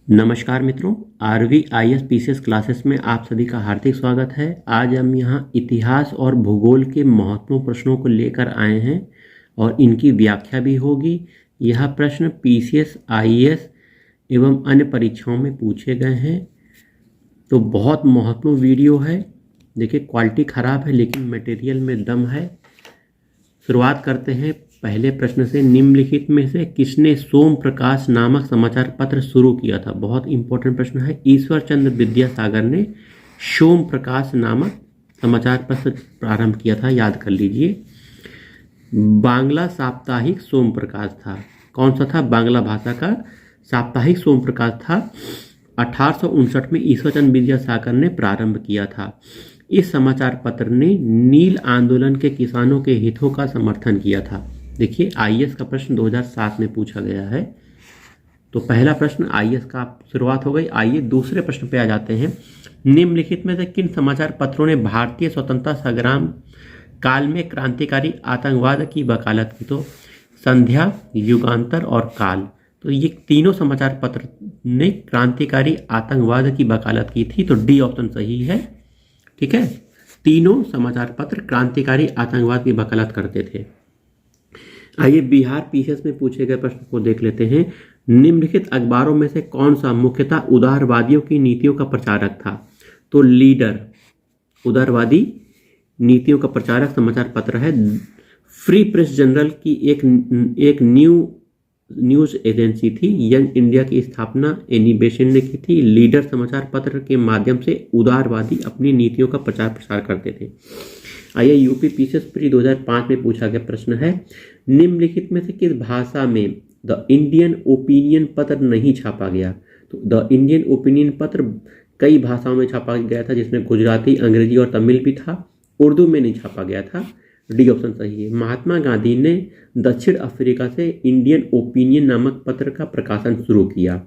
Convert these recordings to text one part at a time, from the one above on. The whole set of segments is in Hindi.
नमस्कार मित्रों, आरवी आईएएस पीसीएस क्लासेस में आप सभी का हार्दिक स्वागत है। आज हम यहाँ इतिहास और भूगोल के महत्वपूर्ण प्रश्नों को लेकर आए हैं और इनकी व्याख्या भी होगी। यह प्रश्न पीसीएस, आईएएस एवं अन्य परीक्षाओं में पूछे गए हैं, तो बहुत महत्वपूर्ण वीडियो है। देखिए, क्वालिटी ख़राब है लेकिन मटेरियल में दम है। शुरुआत करते हैं पहले प्रश्न से। निम्नलिखित में से किसने सोम प्रकाश नामक समाचार पत्र शुरू किया था? बहुत इंपॉर्टेंट प्रश्न है। ईश्वर चंद्र विद्यासागर ने सोम प्रकाश नामक समाचार पत्र प्रारंभ किया था, याद कर लीजिए। बांग्ला साप्ताहिक सोम प्रकाश था। कौन सा था? बांग्ला भाषा का साप्ताहिक सोम प्रकाश था। 1859 में ईश्वर चंद्र विद्यासागर ने प्रारंभ किया था। इस समाचार पत्र ने नील आंदोलन के किसानों के हितों का समर्थन किया था। देखिए, आईएएस का प्रश्न 2007 में पूछा गया है, तो पहला प्रश्न आईएएस का शुरुआत हो गई। आइए दूसरे प्रश्न पे आ जाते हैं। निम्नलिखित में से किन समाचार पत्रों ने भारतीय स्वतंत्रता संग्राम काल में क्रांतिकारी आतंकवाद की वकालत की? तो संध्या, युगांतर और काल। तो ये तीनों समाचार पत्र ने क्रांतिकारी आतंकवाद की वकालत की थी, तो डी ऑप्शन सही है। ठीक है, तीनों समाचार पत्र क्रांतिकारी आतंकवाद की वकालत करते थे। आइए बिहार पीसीएस में पूछे गए प्रश्न को देख लेते हैं। निम्नलिखित अखबारों में से कौन सा मुख्यतः उदारवादियों की नीतियों का प्रचारक था? तो लीडर उदारवादी नीतियों का प्रचारक समाचार पत्र है। फ्री प्रेस जर्नल की एक न्यूज एजेंसी थी। यंग इंडिया की स्थापना एनी बेसेंट ने की थी। लीडर समाचार पत्र के माध्यम से उदारवादी अपनी नीतियों का प्रचार प्रसार करते थे। आइए यूपी पीसीएस प्री 2005 में पूछा गया प्रश्न है। निम्नलिखित में से किस भाषा में द इंडियन ओपिनियन पत्र नहीं छापा गया? तो द इंडियन ओपिनियन पत्र कई भाषाओं में छापा गया था, जिसमें गुजराती, अंग्रेजी और तमिल भी था। उर्दू में नहीं छापा गया था। डी ऑप्शन सही है। महात्मा गांधी ने दक्षिण अफ्रीका से इंडियन ओपिनियन नामक पत्र का प्रकाशन शुरू किया।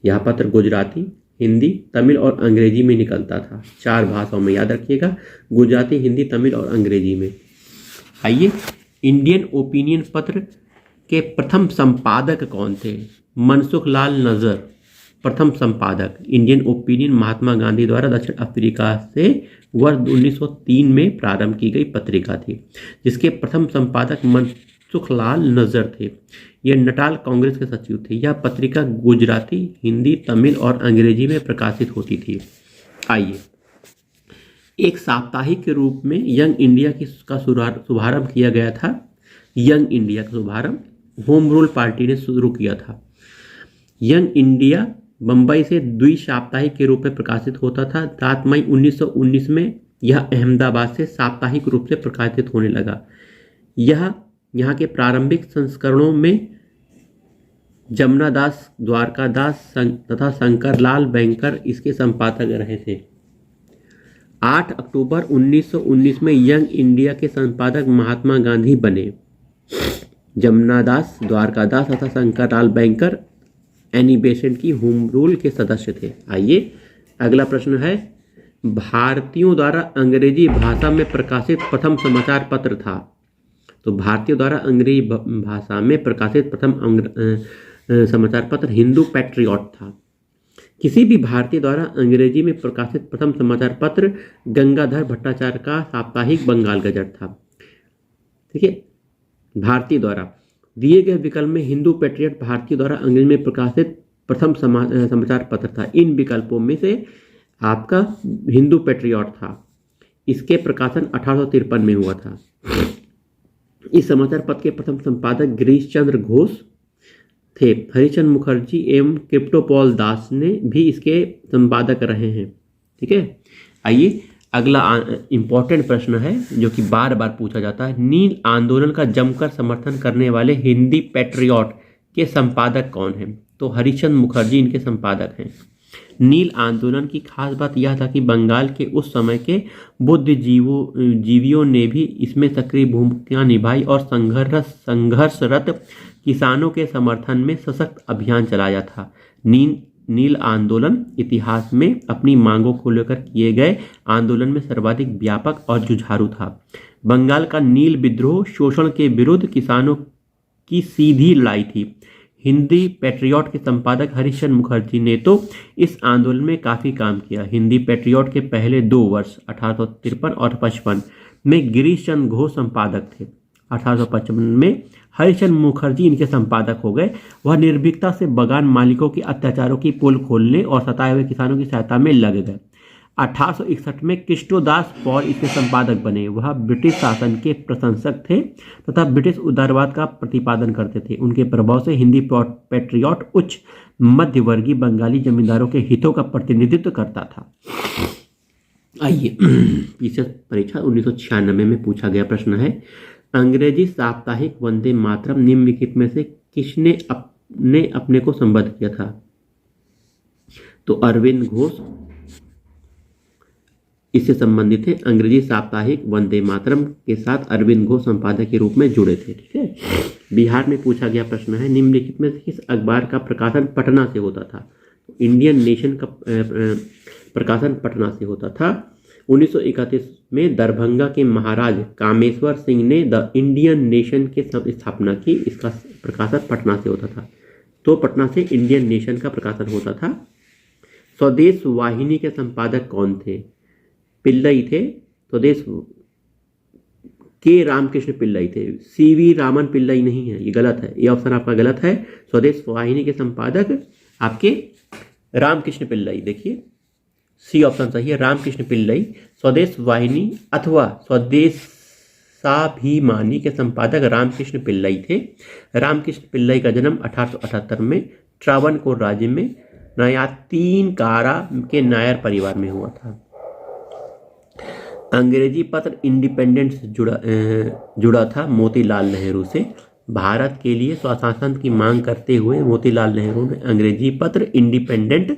यह पत्र गुजराती, हिंदी, तमिल और अंग्रेजी में निकलता था। 4 भाषाओं में, याद रखिएगा, गुजराती, हिंदी, तमिल और अंग्रेजी में। आइए, इंडियन ओपिनियन पत्र के प्रथम संपादक कौन थे? मनसुख लाल नजर प्रथम संपादक। इंडियन ओपिनियन महात्मा गांधी द्वारा दक्षिण अफ्रीका से वर्ष 1903 में प्रारंभ की गई पत्रिका थी, जिसके प्रथम संपादक मनसुख लाल नजर थे। यह नटाल कांग्रेस के सचिव थे। यह पत्रिका गुजराती, हिंदी, तमिल और अंग्रेजी में प्रकाशित होती थी। आइए, एक साप्ताहिक के रूप में यंग इंडिया का शुभारंभ किया गया था। यंग इंडिया का शुभारंभ होम रूल पार्टी ने शुरू किया था। यंग इंडिया बंबई से द्विसाप्ताहिक के रूप में प्रकाशित होता था। 7 मई 1919 में यह अहमदाबाद से साप्ताहिक रूप से प्रकाशित होने लगा। यह यहाँ के प्रारंभिक संस्करणों में जमुना दास, द्वारका दास तथा शंकरलाल बैंकर इसके संपादक रहे थे। 8 अक्टूबर 1919 में यंग इंडिया के संपादक महात्मा गांधी बने। जमुना दास, द्वारका दास तथा शंकरलाल बैंकर एनी बेसेंट की होम रूल के सदस्य थे। आइए अगला प्रश्न है। भारतीयों द्वारा अंग्रेजी भाषा में प्रकाशित प्रथम समाचार पत्र था? तो भारतीयों द्वारा अंग्रेजी भाषा में प्रकाशित प्रथम समाचार पत्र हिंदू पैट्रियट था। किसी भी भारतीय द्वारा अंग्रेजी में प्रकाशित प्रथम समाचार पत्र गंगाधर भट्टाचार्य का साप्ताहिक बंगाल गजट था। ठीक है, भारतीय द्वारा दिए गए विकल्प में हिंदू पैट्रियट भारतीय द्वारा अंग्रेजी में प्रकाशित प्रथम समाचार पत्र था। इन विकल्पों में से आपका हिंदू पैट्रियट था। इसके प्रकाशन 1853 में हुआ था। इस समाचार पत्र के प्रथम संपादक गिरीश चंद्र घोष थे। हरिचंद मुखर्जी एवं कृष्णपाल दास ने भी इसके संपादक रहे हैं। ठीक है, आइए अगला इंपॉर्टेंट प्रश्न है जो कि बार बार पूछा जाता है। नील आंदोलन का जमकर समर्थन करने वाले हिंदी पैट्रियट के संपादक कौन हैं? तो हरिचंद मुखर्जी इनके संपादक हैं। नील आंदोलन की खास बात यह था कि बंगाल के उस समय के बुद्धिजीवियों ने भी इसमें सक्रिय भूमिका निभाई और संघर्षरत किसानों के समर्थन में सशक्त अभियान चलाया था। नील आंदोलन इतिहास में अपनी मांगों को लेकर किए गए आंदोलन में सर्वाधिक व्यापक और जुझारू था। बंगाल का नील विद्रोह शोषण के विरुद्ध किसानों की सीधी लड़ाई थी। हिंदी पैट्रियट के संपादक हरिश्चंद्र मुखर्जी ने तो इस आंदोलन में काफ़ी काम किया। हिंदी पैट्रियट के पहले 2 वर्ष 1853 और 55 में गिरीश चंद्र घोष संपादक थे। 1855 में हरिश्चंद्र मुखर्जी इनके संपादक हो गए। वह निर्भीकता से बागान मालिकों के अत्याचारों की पोल खोलने और सताए हुए किसानों की सहायता में लग गए। 1861 में कृष्णदास पॉल इसके संपादक बने। वह ब्रिटिश शासन के प्रशंसक थे तथा ब्रिटिश उदारवाद का प्रतिपादन करते थे। उनके प्रभाव से हिंदी पैट्रियट उच्च मध्यवर्गीय बंगाली जमींदारों के हितों का प्रतिनिधित्व करता था। आइए, पीसीएस परीक्षा 1996 में पूछा गया प्रश्न है, अंग्रेजी साप्ताहिक वंदे मातरम निम्नलिखित में से किसने अपने को संबद्ध किया था? तो अरविंद घोष इससे संबंधित थे। अंग्रेजी साप्ताहिक वंदे मातरम के साथ अरविंद घोष संपादक के रूप में जुड़े थे। ठीक है। बिहार में पूछा गया प्रश्न है, निम्नलिखित में से किस अखबार का प्रकाशन पटना से होता था? इंडियन नेशन का प्रकाशन पटना से होता था। 1931 में दरभंगा के महाराज कामेश्वर सिंह ने द इंडियन नेशन की स्थापना की। इसका प्रकाशन पटना से होता था। तो पटना से इंडियन नेशन का प्रकाशन होता था। स्वदेश वाहिनी के संपादक कौन थे? पिल्लई थे। स्वदेश के रामकृष्ण पिल्लई थे। सीवी रामन पिल्लई नहीं है, ये गलत है, ये ऑप्शन आपका गलत है। स्वदेश वाहिनी के संपादक आपके रामकृष्ण पिल्लई, देखिए सी ऑप्शन सही है, रामकृष्ण पिल्लई स्वदेश वाहिनी अथवा स्वदेशाभिमानी के संपादक रामकृष्ण पिल्लई थे। रामकृष्ण पिल्लई का जन्म 1878 में ट्रावणकोर राज्य में नयातीनकारा के नायर परिवार में हुआ था। अंग्रेजी पत्र इंडिपेंडेंट से जुड़ा था मोतीलाल नेहरू से। भारत के लिए स्वशासन की मांग करते हुए मोतीलाल नेहरू ने अंग्रेजी पत्र इंडिपेंडेंट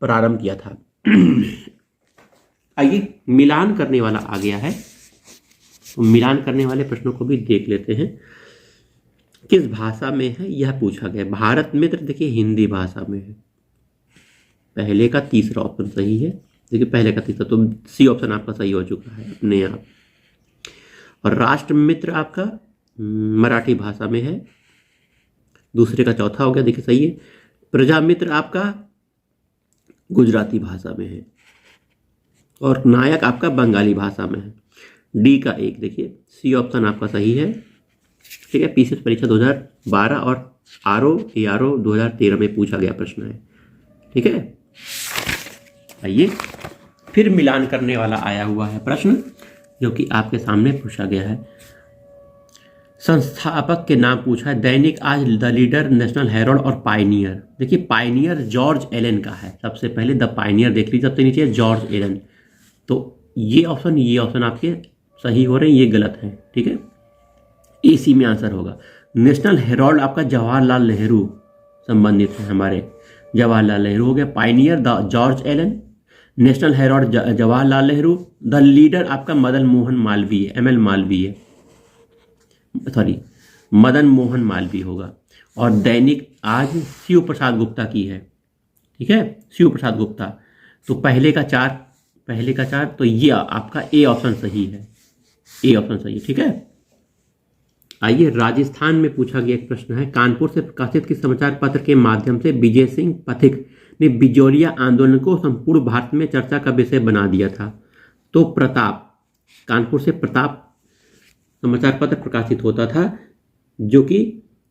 प्रारंभ किया था। आइए, मिलान करने वाला आ गया है, तो मिलान करने वाले प्रश्नों को भी देख लेते हैं। किस भाषा में है यह पूछा गया। भारत मित्र देखिए हिंदी भाषा में है। पहले का तीसरा ऑप्शन सही है। देखिए पहले का तीसरा, तो सी ऑप्शन आपका सही हो चुका है अपने आप। और राष्ट्र मित्र आपका मराठी भाषा में है। दूसरे का चौथा हो गया, देखिए सही है। प्रजा मित्र आपका गुजराती भाषा में है। और नायक आपका बंगाली भाषा में है। डी का 1, देखिए सी ऑप्शन आपका सही है। ठीक है। पीसीएस परीक्षा 2012 और आरओ 2013 में पूछा गया प्रश्न है। ठीक है। आइए, फिर मिलान करने वाला आया हुआ है प्रश्न, जो कि आपके सामने पूछा गया है। संस्थापक के नाम पूछा है। दैनिक आज, द लीडर, नेशनल हेराल्ड और पायनियर। देखिए पायनियर जॉर्ज एलन का है। सबसे पहले द पायनियर देख लीजिए, सबसे नीचे जॉर्ज एलन। तो ये ऑप्शन आपके सही हो रहे हैं, ये गलत है। ठीक है। एसी में आंसर होगा। नेशनल हेराल्ड आपका जवाहरलाल नेहरू संबंधित है, हमारे जवाहरलाल नेहरू हो गया। Pioneer the George Allen. National Herald Jawaharlal Nehru. The leader आपका मदन मोहन मालवीय, ML मालवीय, सॉरी मदन मोहन मालवीय होगा। और दैनिक आज शिव प्रसाद गुप्ता की है। ठीक है, शिव प्रसाद गुप्ता। तो पहले का चार, तो ये आपका ए ऑप्शन सही है। ए ऑप्शन सही है। ठीक है। आइए, राजस्थान में पूछा गया एक प्रश्न है। कानपुर से प्रकाशित किस समाचार पत्र के माध्यम से विजय सिंह पथिक ने बिजौलिया आंदोलन को संपूर्ण भारत में चर्चा का विषय बना दिया था? तो प्रताप, कानपुर से प्रताप समाचार पत्र प्रकाशित होता था, जो कि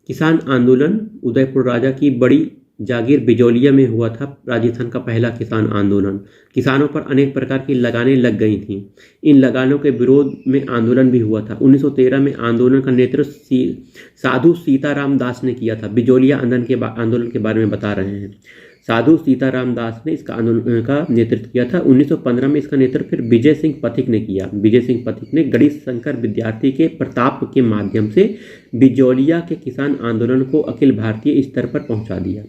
किसान आंदोलन उदयपुर राजा की बड़ी जागीर बिजौलिया में हुआ था। राजस्थान का पहला किसान आंदोलन। किसानों पर अनेक प्रकार की लगानें लग गई थीं। इन लगानों के विरोध में आंदोलन भी हुआ था। 1913 में आंदोलन का नेतृत्व साधु सीताराम दास ने किया था। बिजौलिया आंदोलन के बारे में बता रहे हैं। साधु सीताराम दास ने इसका आंदोलन का नेतृत्व किया था। 1915 में इसका नेतृत्व फिर विजय सिंह पथिक ने किया। विजय सिंह पथिक ने गणेश शंकर विद्यार्थी के प्रताप के माध्यम से बिजौलिया के किसान आंदोलन को अखिल भारतीय स्तर पर पहुंचा दिया।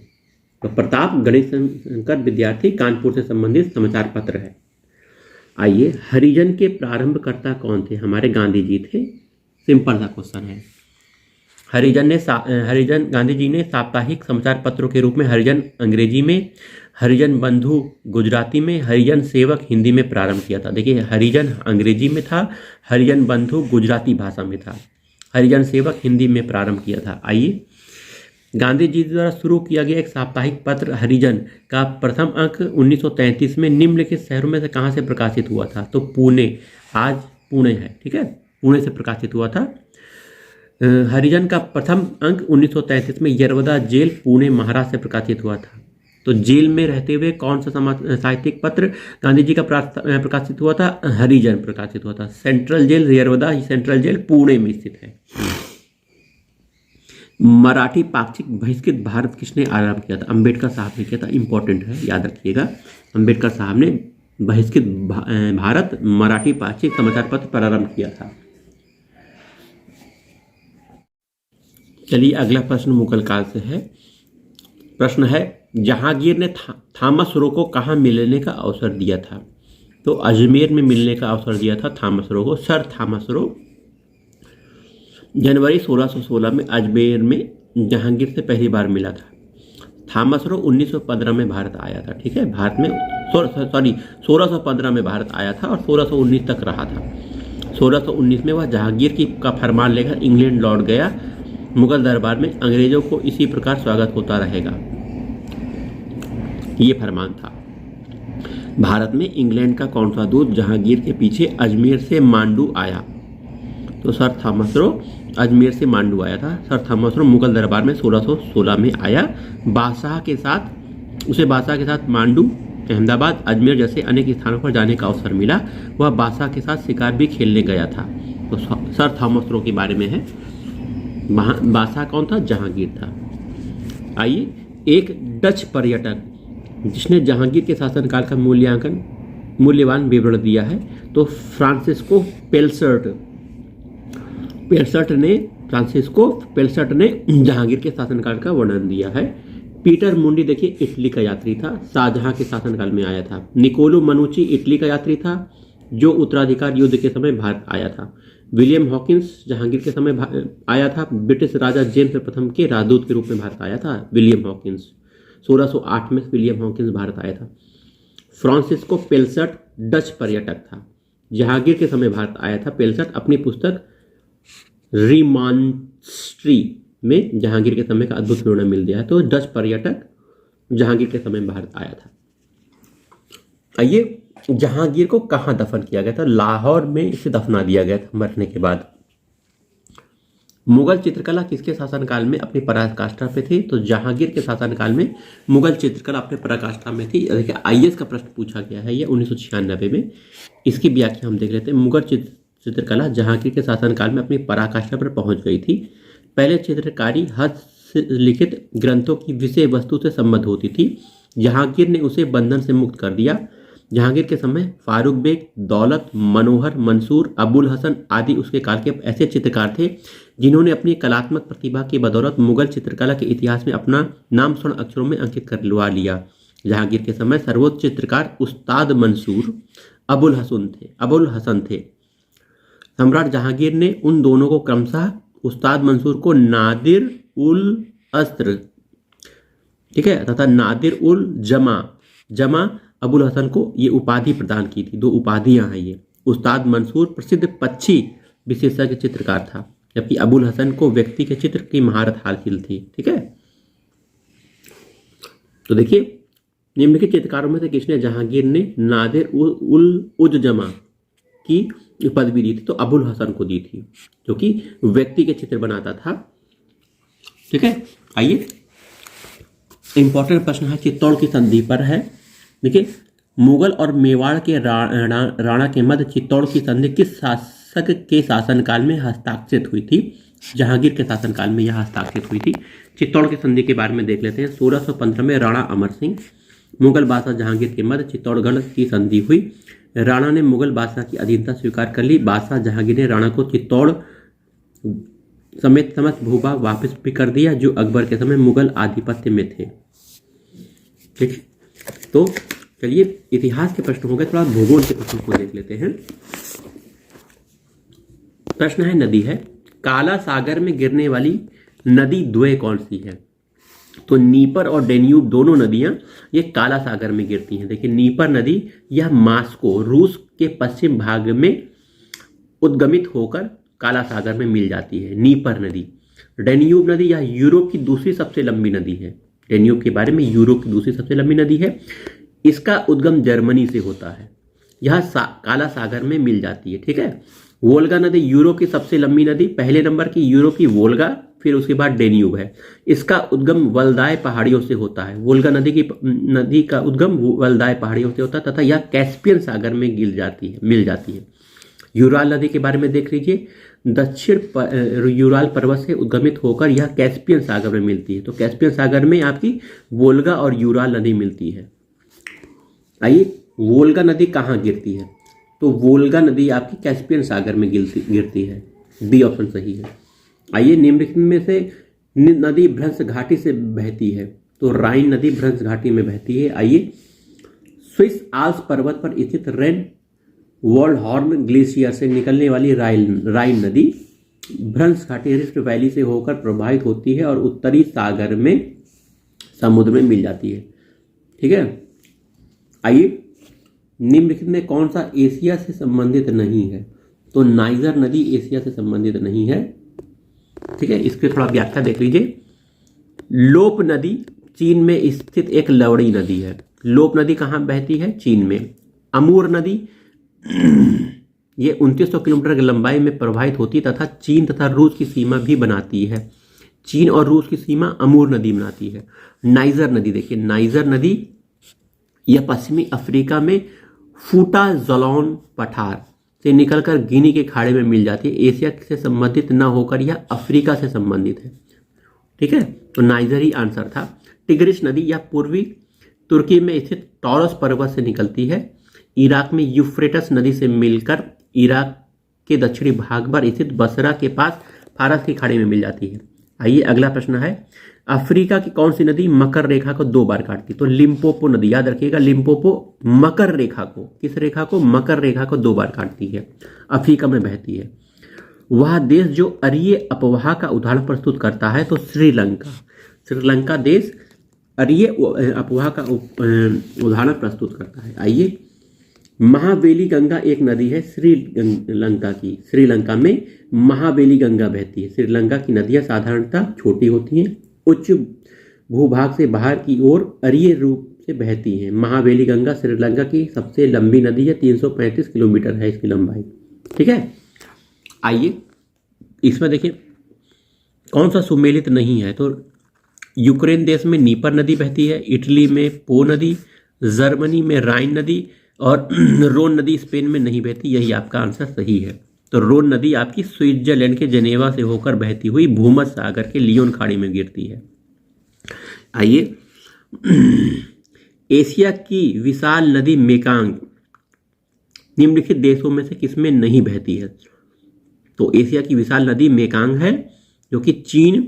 तो प्रताप गणेश शंकर विद्यार्थी कानपुर से संबंधित समाचार पत्र है। आइए, हरिजन के प्रारंभकर्ता कौन थे? हमारे गांधी जी थे। सिंपल सा क्वेश्चन है। गांधी जी ने साप्ताहिक समाचार पत्रों के रूप में हरिजन अंग्रेजी में, हरिजन बंधु गुजराती में, हरिजन सेवक हिंदी में प्रारंभ किया था। देखिए हरिजन अंग्रेजी में था, हरिजन बंधु गुजराती भाषा में था, हरिजन सेवक हिंदी में प्रारंभ किया था। आइए, गांधी जी द्वारा शुरू किया गया एक साप्ताहिक पत्र हरिजन का प्रथम अंक 1933 में निम्नलिखित शहरों में से कहाँ से प्रकाशित हुआ था? तो पुणे, आज पुणे है, ठीक है, पुणे से प्रकाशित हुआ था। हरिजन का प्रथम अंक 1933 में यरवदा जेल, पुणे, महाराष्ट्र से प्रकाशित हुआ था। तो जेल में रहते हुए कौन सा साहित्यिक पत्र गांधी जी का प्रकाशित हुआ था? हरिजन प्रकाशित हुआ था। Central jail Yerwada, central jail Pune में स्थित है। मराठी पाक्षिक बहिष्कृत भारत किसने आरंभ किया था? अंबेडकर साहब ने किया था। इंपॉर्टेंट है, याद रखिएगा, अंबेडकर साहब ने बहिष्कृत भारत मराठी पाक्षिक समाचार पत्र प्रारंभ किया था। चलिए अगला प्रश्न मुगल काल से है। प्रश्न है, जहांगीर ने थॉमस रो को कहाँ मिलने का अवसर दिया था? तो अजमेर में मिलने का अवसर दिया था थॉमस रो को। सर थॉमस रो जनवरी 1616 में अजमेर में जहांगीर से पहली बार मिला था। थॉमस रो 1915 में भारत आया था, ठीक है, भारत में 1615 में भारत आया था और 1619 तक रहा था। 1619 में वह जहांगीर का फरमान लेकर इंग्लैंड लौट गया। मुगल दरबार में अंग्रेजों को इसी प्रकार स्वागत होता रहेगा, ये फरमान था। भारत में इंग्लैंड का कौन सा दूत जहांगीर के पीछे अजमेर से मांडू आया? तो सर थॉमस रो अजमेर से मांडू आया था। सर थॉमस रो मुगल दरबार में 1616 में आया। बादशाह के साथ मांडू, अहमदाबाद, अजमेर जैसे अनेक स्थानों पर जाने का अवसर मिला। वह बादशाह के साथ शिकार भी खेलने गया था। तो सर थॉमस रो के बारे में है। बादशाह कौन था? जहांगीर था। आइए, एक डच पर्यटक जिसने जहांगीर के शासनकाल का मूल्यवान विवरण दिया है, तो फ्रांसिस्को पेल्सर्ट ने जहांगीर के शासनकाल का वर्णन दिया है। पीटर मुंडी देखिए इटली का यात्री था, शाहजहां के शासनकाल में आया था। निकोलो मनुची इटली का यात्री था जो उत्तराधिकार युद्ध के समय भारत आया था। विलियम हॉकिंस जहांगीर के समय आया था। ब्रिटिश राजा जेम्स प्रथम के राजदूत के रूप में भारत आया था विलियम हॉकिंस। 1608 में विलियम हॉकिंस भारत आया था। फ्रांसिस्को पेल्सर्ट डच पर्यटक था, जहांगीर के समय भारत आया था। पेल्सर्ट अपनी पुस्तक रीमांस्ट्री में जहांगीर के समय का अद्भुत विवरण मिल गया है। तो डच पर्यटक जहांगीर के समय भारत आया था। आइए, जहांगीर को कहाँ दफन किया गया था? लाहौर में इसे दफना दिया गया था मरने के बाद। मुगल चित्रकला किसके शासनकाल में अपनी पराकाष्ठा पे थी? तो जहांगीर के शासनकाल में मुगल चित्रकला अपने पराकाष्ठा में थी। देखिए आईएएस का प्रश्न पूछा गया है ये 1996 में। इसकी व्याख्या हम देख लेते हैं। मुगल चित्रकला जहांगीर के शासनकाल में अपनी पराकाष्ठा पर पहुंच गई थी। पहले चित्रकारी हस्तलिखित ग्रंथों की विषय वस्तु से संबद्ध होती थी। जहांगीर ने उसे बंधन से मुक्त कर दिया। जहांगीर के समय फारूक बेग, दौलत, मनोहर, मंसूर, अबुल हसन आदि उसके काल के ऐसे चित्रकार थे जिन्होंने अपनी कलात्मक प्रतिभा की बदौलत मुगल चित्रकला के इतिहास में अपना नाम स्वर्ण अक्षरों में अंकित करवा लिया। जहांगीर के समय सर्वोच्च चित्रकार उस्ताद मंसूर, अबुल हसन थे। सम्राट जहांगीर ने उन दोनों को क्रमशः उस्ताद मंसूर को नादिर उल अस्त्र, ठीक है, तथा नादिर उल जमा अबुल हसन को ये उपाधि प्रदान की थी। दो उपाधियां हैं ये। उस्ताद मंसूर प्रसिद्ध पक्षी विशेषज्ञ चित्रकार था, जबकि अबुल हसन को व्यक्ति के चित्र की महारत हासिल थी, ठीक है। तो देखिए, निम्नलिखित चित्रकारों में से किसने जहांगीर ने नादिर उल उज्जमा की पदवी दी थी? तो अबुल हसन को दी थी, जो कि व्यक्ति के चित्र बनाता था, ठीक है। आइए, इंपॉर्टेंट प्रश्न है चित्तौड़ की संधि पर है। देखिए, मुगल और मेवाड़ के राणा के मध्य चित्तौड़ की संधि किस शासक के शासनकाल में हस्ताक्षरित हुई थी? जहांगीर के शासनकाल में यह हस्ताक्षरित हुई थी। चित्तौड़ की संधि के बारे में देख लेते हैं। 1615 में राणा अमर सिंह मुगल बादशाह जहांगीर के मध्य चित्तौड़गढ़ की संधि हुई। राणा ने मुगल बादशाह की अधीनता स्वीकार कर ली। बादशाह जहांगीर ने राणा को चित्तौड़ समेत समस्त भूभाग वापस भी कर दिया जो अकबर के समय मुगल आधिपत्य में थे, ठीक। तो चलिए, इतिहास के प्रश्न हो गए, थोड़ा भूगोल के प्रश्न को देख लेते हैं। प्रश्न है, नदी है, काला सागर में गिरने वाली नदी द्वय कौन सी है? तो नीपर और डेन्यूब दोनों नदियां ये काला सागर में गिरती हैं। देखिए, नीपर नदी यह मास्को रूस के पश्चिम भाग में उद्गमित होकर काला सागर में मिल जाती है, नीपर नदी। डेन्यूब नदी यह यूरोप की दूसरी सबसे लंबी नदी है। डेन्यूब के बारे में, यूरोप की दूसरी सबसे लंबी नदी है। इसका उद्गम जर्मनी से होता है। यह काला सागर में मिल जाती है। ठीक है। वोल्गा नदी यूरोप की सबसे लंबी नदी, पहले नंबर की यूरोप की वोल्गा, फिर उसके बाद डेन्यूब है। इसका उद्गम वल्दाय पहाड़ियों से होता है। वोल्गा नदी का उद्गम वल्दाय पहाड़ियों से होता है तथा यह कैस्पियन सागर में मिल जाती है। यूराल नदी के बारे में देख लीजिए। दक्षिण यूराल पर्वत से उद्गमित होकर यह कैस्पियन सागर में मिलती है। तो कैस्पियन सागर में आपकी वोल्गा और यूराल नदी मिलती है। आइए, वोल्गा नदी कहाँ गिरती है? तो वोल्गा नदी आपकी कैस्पियन सागर में गिरती है। बी ऑप्शन सही है। आइए, निम्नलिखित में से नदी भ्रंश घाटी से बहती है। तो राइन नदी भ्रंश घाटी में बहती है। आइए, स्विस आल्प्स पर्वत पर स्थित रेन वॉल्डहॉर्न ग्लेशियर से निकलने वाली राइन नदी भ्रंश घाटी रिफ्ट वैली से होकर प्रवाहित होती है और उत्तरी सागर में समुद्र में मिल जाती है। ठीक है। आइए, निम्नलिखित में कौन सा एशिया से संबंधित नहीं है? तो नाइजर नदी एशिया से संबंधित नहीं है। ठीक है। इसके थोड़ा व्याख्या देख लीजिए। लोप नदी चीन में स्थित एक लवड़ी नदी है। लोप नदी कहाँ बहती है? चीन में। अमूर नदी ये 2900 किलोमीटर की लंबाई में प्रवाहित होती तथा चीन तथा रूस की सीमा भी बनाती है। चीन और रूस की सीमा अमूर नदी बनाती है। नाइजर नदी देखिए, नाइजर नदी यह पश्चिमी अफ्रीका में फूटा जलौन पठार से निकलकर गिनी के खाड़ी में मिल जाती है। एशिया से संबंधित न होकर यह अफ्रीका से संबंधित है। ठीक है। तो नाइजर ही आंसर था। टिग्रिस नदी यह पूर्वी तुर्की में स्थित टॉरस पर्वत से निकलती है। इराक में यूफ्रेटस नदी से मिलकर इराक के दक्षिणी भाग पर स्थित बसरा के पास फारस की खाड़ी में मिल जाती है। आइए, अगला प्रश्न है, अफ्रीका की कौन सी नदी मकर रेखा को 2 बार काटती? तो लिम्पोपो नदी, याद रखिएगा, लिम्पोपो मकर रेखा को, किस रेखा को? मकर रेखा को 2 बार काटती है, अफ्रीका में बहती है। वह देश जो अरीय अपवाह का उदाहरण प्रस्तुत करता है तो श्रीलंका। श्रीलंका देश अरीय अपवाह का उदाहरण प्रस्तुत करता है। आइए, महावेली गंगा एक नदी है श्रीलंका की। श्रीलंका में महावेली गंगा बहती है। श्रीलंका की नदियां साधारणतः छोटी होती हैं, उच्च भूभाग से बाहर की ओर अरीय रूप से बहती हैं। महावेली गंगा श्रीलंका की सबसे लंबी नदी है, 335 किलोमीटर है इसकी लंबाई। ठीक है। आइए, इसमें देखिए कौन सा सुमेलित नहीं है? तो यूक्रेन देश में नीपर नदी बहती है, इटली में पो नदी, जर्मनी में राइन नदी और रोन नदी स्पेन में नहीं बहती। यही आपका आंसर सही है। तो रोन नदी आपकी स्विट्जरलैंड के जेनेवा से होकर बहती हुई भूमध्य सागर के लियोन खाड़ी में गिरती है। आइए, एशिया की विशाल नदी मेकांग निम्नलिखित देशों में से किसमें नहीं बहती है? तो एशिया की विशाल नदी मेकांग है, जो कि चीन,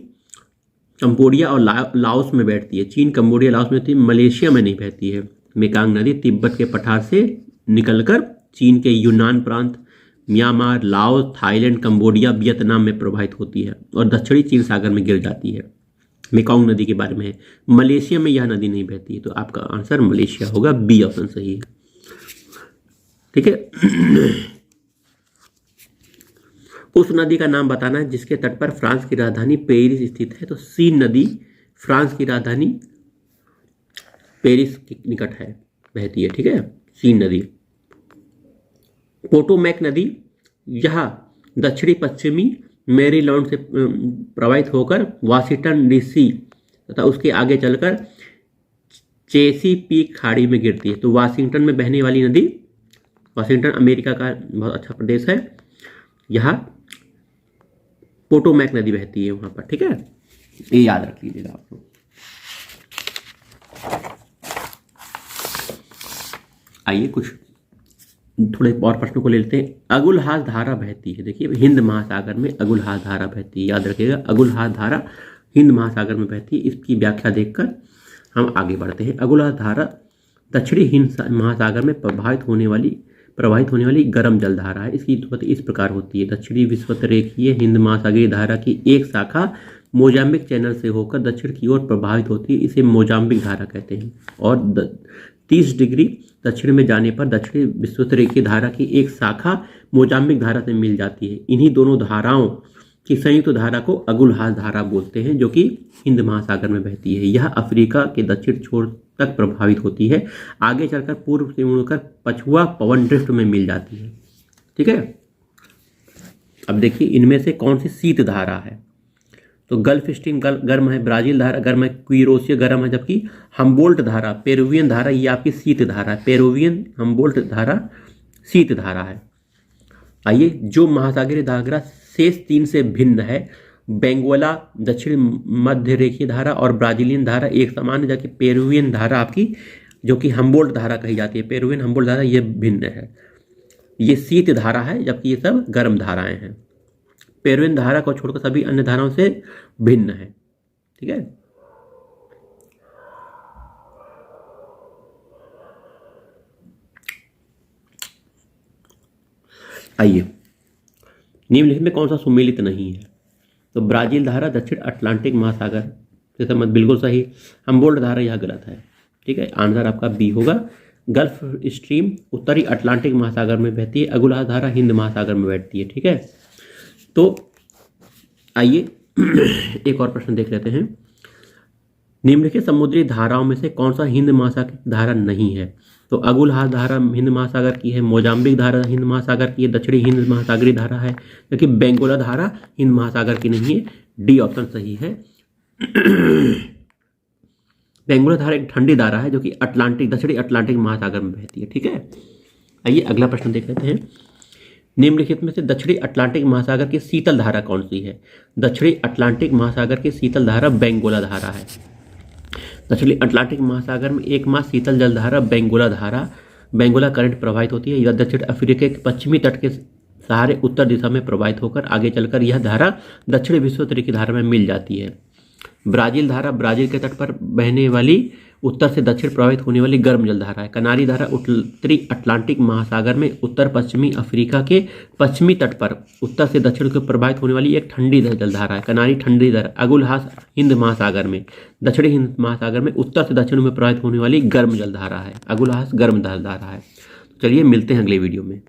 कंबोडिया और लाओस में बैठती है। चीन, कंबोडिया, लाओस में होती है, मलेशिया में नहीं बहती है। मेकांग नदी तिब्बत के पठार से निकलकर चीन के यूनान प्रांत, Myanmar, Laos, Thailand, Cambodia, Vietnam में प्रवाहित होती है और दक्षिणी चीन सागर में गिर जाती है। मेकांग नदी के बारे में है। मलेशिया में यह नदी नहीं बहती है। तो आपका आंसर मलेशिया होगा। बी ऑप्शन सही है। ठीक है। उस नदी का नाम बताना है जिसके तट पर फ्रांस की राजधानी पेरिस स्थित है। तो सीन नदी फ्रांस की राजधानी पेरिस के निकट है, बहती है। ठीक है। सीन नदी। पोटोमैक नदी यह दक्षिणी पश्चिमी मैरीलैंड से प्रवाहित होकर वाशिंगटन डीसी तथा उसके आगे चलकर चेसिपीक खाड़ी में गिरती है। तो वाशिंगटन में बहने वाली नदी, वाशिंगटन अमेरिका का बहुत अच्छा प्रदेश है, यहाँ पोटोमैक नदी बहती है वहां पर। ठीक है, ये याद रख लीजिएगा आप लोग। आइए कुछ थोड़े और प्रश्नों को ले लेते हैं। अगुलहास धारा बहती है, देखिए हिंद महासागर में अगुलहास धारा बहती है, याद रखिएगा अगुलहास धारा हिंद महासागर में बहती है। इसकी व्याख्या देखकर हम आगे बढ़ते हैं। अगुलहास धारा दक्षिणी हिंद महासागर में प्रवाहित होने वाली गर्म जल धारा है। इसकी उत्पत्ति इस प्रकार होती है। दक्षिणी विषुवतरेखीय हिंद महासागरीय धारा की एक शाखा मोजाम्बिक चैनल से होकर दक्षिण की ओर प्रभावित होती है, इसे मोजाम्बिक धारा कहते हैं। और 30 डिग्री दक्षिण में जाने पर दक्षिणी विषुवतरेखीय धारा की एक शाखा मोजाम्बिक धारा से मिल जाती है। इन्हीं दोनों धाराओं की संयुक्त धारा को अगुलहास धारा बोलते हैं, जो कि हिंद महासागर में बहती है। यह अफ्रीका के दक्षिण छोर तक प्रभावित होती है, आगे चलकर पूर्व से मुड़कर पछुआ पवन ड्रिफ्ट में मिल जाती है। ठीक है, अब देखिए इनमें से कौन सी शीत धारा है। तो गल्फ स्ट्रीम गर्म है, ब्राजील धारा गर्म है, क्यूरोसिया गर्म है, जबकि हम्बोल्ट धारा, पेरुवियन धारा, ये आपकी शीत धारा है। पेरुवियन हम्बोल्ट धारा शीत धारा है। आइए, जो महासागरीय धारा शेष 3 से भिन्न है, बेंगोला दक्षिण मध्य रेखीय धारा और ब्राजीलियन धारा एक समान है, जबकि पेरुवियन धारा आपकी जो कि हम्बोल्ट धारा कही जाती है, पेरुवियन हम्बोल्ट धारा ये भिन्न है, ये शीत धारा है, जबकि ये सब गर्म धाराएं हैं। पेरुवियन धारा को छोड़कर सभी अन्य धाराओं से भिन्न है। ठीक है, आइए, निम्नलिखित में कौन सा सुमेलित नहीं है। तो ब्राजील धारा दक्षिण अटलांटिक महासागर से संबंध, बिल्कुल सही। हम्बोल्ट धारा यह गलत है। ठीक है, आंसर आपका बी होगा। गल्फ स्ट्रीम उत्तरी अटलांटिक महासागर में बहती है, अगुलहास धारा हिंद महासागर में बैठती है। ठीक है, तो आइए एक और प्रश्न देख लेते हैं। निम्नलिखित समुद्री धाराओं में से कौन सा हिंद महासागर धारा नहीं है। तो अगुलहास धारा हिंद महासागर की है, मोजाम्बिक धारा हिंद महासागर की है, दक्षिणी हिंद महासागरीय धारा है, जबकि बेंगोला धारा हिंद महासागर की नहीं है। डी ऑप्शन सही है। बेंगोला धारा एक ठंडी धारा है जो कि दक्षिणी अटलांटिक महासागर में बहती है। ठीक है, आइए अगला प्रश्न देख लेते हैं। निम्नलिखित में से दक्षिणी अटलांटिक महासागर की शीतल धारा कौन सी है। दक्षिणी अटलांटिक महासागर की शीतल धारा बेंगोला धारा है। दक्षिणी अटलांटिक महासागर में एकमात्र शीतल जल धारा बेंगोला करंट प्रवाहित होती है। यह दक्षिण अफ्रीका के पश्चिमी तट के सहारे उत्तर दिशा में प्रवाहित होकर आगे चलकर यह धारा दक्षिण विश्वोत्तरी की धारा में मिल जाती है। ब्राजील धारा ब्राजील के तट पर बहने वाली उत्तर से दक्षिण प्रवाहित होने वाली गर्म जल धारा है। कनारी धारा उत्तरी अटलांटिक महासागर में उत्तर पश्चिमी अफ्रीका के पश्चिमी तट पर उत्तर से दक्षिण को प्रवाहित होने वाली एक ठंडी जल धारा है। कनारी ठंडी धारा। अगुलहास हिंद महासागर में, दक्षिणी हिंद महासागर में उत्तर से दक्षिण में प्रवाहित होने वाली गर्म जल धारा है। अगुलहास गर्म जल धारा है। चलिए मिलते हैं अगले वीडियो में।